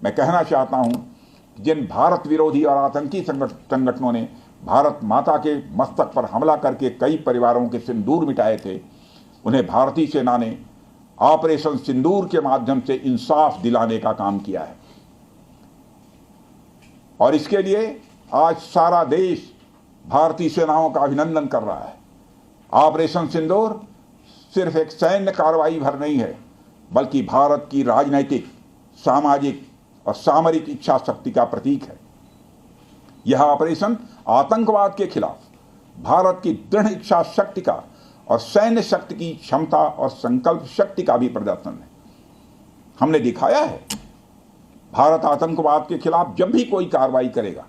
मैं कहना चाहता हूं कि जिन भारत विरोधी और आतंकी संगठनों ने भारत माता के मस्तक पर हमला करके कई परिवारों के सिंदूर मिटाए थे, उन्हें भारतीय सेना ने ऑपरेशन सिंदूर के माध्यम से इंसाफ दिलाने का काम किया है। और इसके लिए आज सारा देश भारतीय सेनाओं का अभिनंदन कर रहा है। ऑपरेशन सिंदूर सिर्फ एक सैन्य कार्रवाई भर नहीं है, बल्कि भारत की राजनैतिक, सामाजिक और सामरिक इच्छा शक्ति का प्रतीक है। यह ऑपरेशन आतंकवाद के खिलाफ भारत की दृढ़ इच्छा शक्ति का और सैन्य शक्ति की क्षमता और संकल्प शक्ति का भी प्रदर्शन है। हमने दिखाया है, भारत आतंकवाद के खिलाफ जब भी कोई कार्रवाई करेगा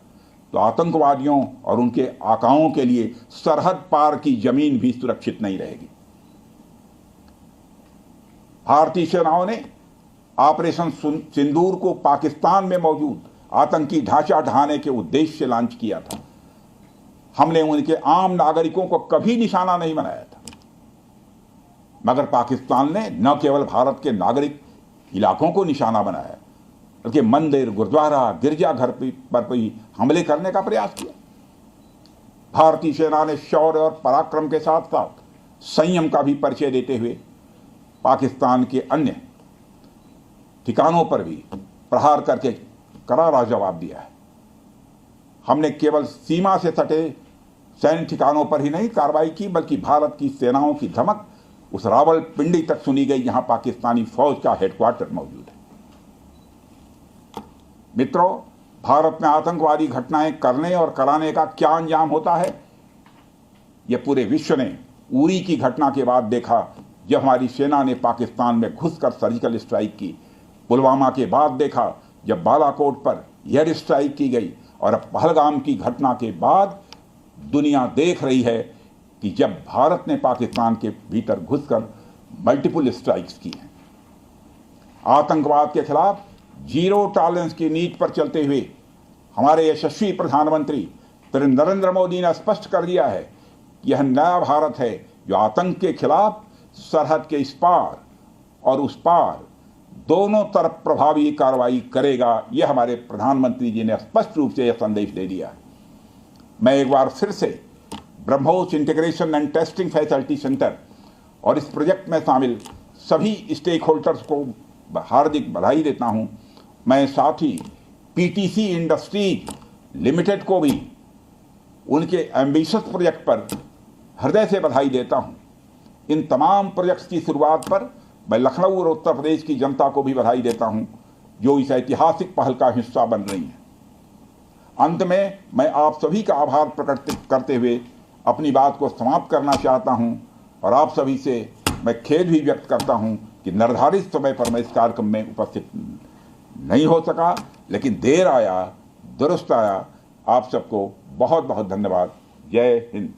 तो आतंकवादियों और उनके आकाओं के लिए सरहद पार की जमीन भी सुरक्षित नहीं रहेगी। भारतीय सेनाओं ने ऑपरेशन सिंदूर को पाकिस्तान में मौजूद आतंकी ढांचा ढहाने के उद्देश्य से लॉन्च किया था। हमने उनके आम नागरिकों को कभी निशाना नहीं बनाया था, मगर पाकिस्तान ने न केवल भारत के नागरिक इलाकों को निशाना बनाया, बल्कि मंदिर, गुरुद्वारा, गिरजाघर पर भी हमले करने का प्रयास किया। भारतीय सेना ने शौर्य और पराक्रम के साथ साथ संयम का भी परिचय देते हुए पाकिस्तान के अन्य ठिकानों पर भी प्रहार करके करारा जवाब दिया है। हमने केवल सीमा से सटे सैन्य ठिकानों पर ही नहीं कार्रवाई की, बल्कि भारत की सेनाओं की धमक उस रावलपिंडी तक सुनी गई जहां पाकिस्तानी फौज का हेडक्वार्टर मौजूद है। मित्रों, भारत में आतंकवादी घटनाएं करने और कराने का क्या अंजाम होता है, यह पूरे विश्व ने उरी की घटना के बाद देखा, जब हमारी सेना ने पाकिस्तान में घुसकर सर्जिकल स्ट्राइक की। पुलवामा के बाद देखा, जब बालाकोट पर एयर स्ट्राइक की गई। और अब पहलगाम की घटना के बाद दुनिया देख रही है कि जब भारत ने पाकिस्तान के भीतर घुसकर मल्टीपल स्ट्राइक्स की हैं। आतंकवाद के खिलाफ जीरो टॉलरेंस की नीति पर चलते हुए हमारे यशस्वी प्रधानमंत्री श्री नरेंद्र मोदी ने स्पष्ट कर दिया है कि यह नया भारत है जो आतंक के खिलाफ सरहद के इस पार और उस पार दोनों तरफ प्रभावी कार्रवाई करेगा। यह हमारे प्रधानमंत्री जी ने स्पष्ट रूप से यह संदेश दे दिया है। मैं एक बार फिर से BrahMos integration and testing facility centre और इस प्रोजेक्ट में शामिल सभी स्टेक होल्डर्स को हार्दिक बधाई देता हूं। मैं साथ ही पीटीसी इंडस्ट्रीज लिमिटेड को भी उनके एम्बिशियस प्रोजेक्ट पर हृदय से बधाई देता हूं। इन तमाम प्रोजेक्ट्स की शुरुआत पर मैं लखनऊ और उत्तर प्रदेश की जनता को भी बधाई देता हूं, जो इस ऐतिहासिक पहल का हिस्सा बन रही है। अंत में मैं आप सभी का आभार प्रकट करते हुए अपनी बात को समाप्त करना चाहता हूं और आप सभी से मैं खेद भी व्यक्त करता हूं कि निर्धारित समय पर मैं इस कार्यक्रम में उपस्थित नहीं हो सका, लेकिन देर आया दुरुस्त आया। आप सबको बहुत बहुत धन्यवाद। जय हिंद।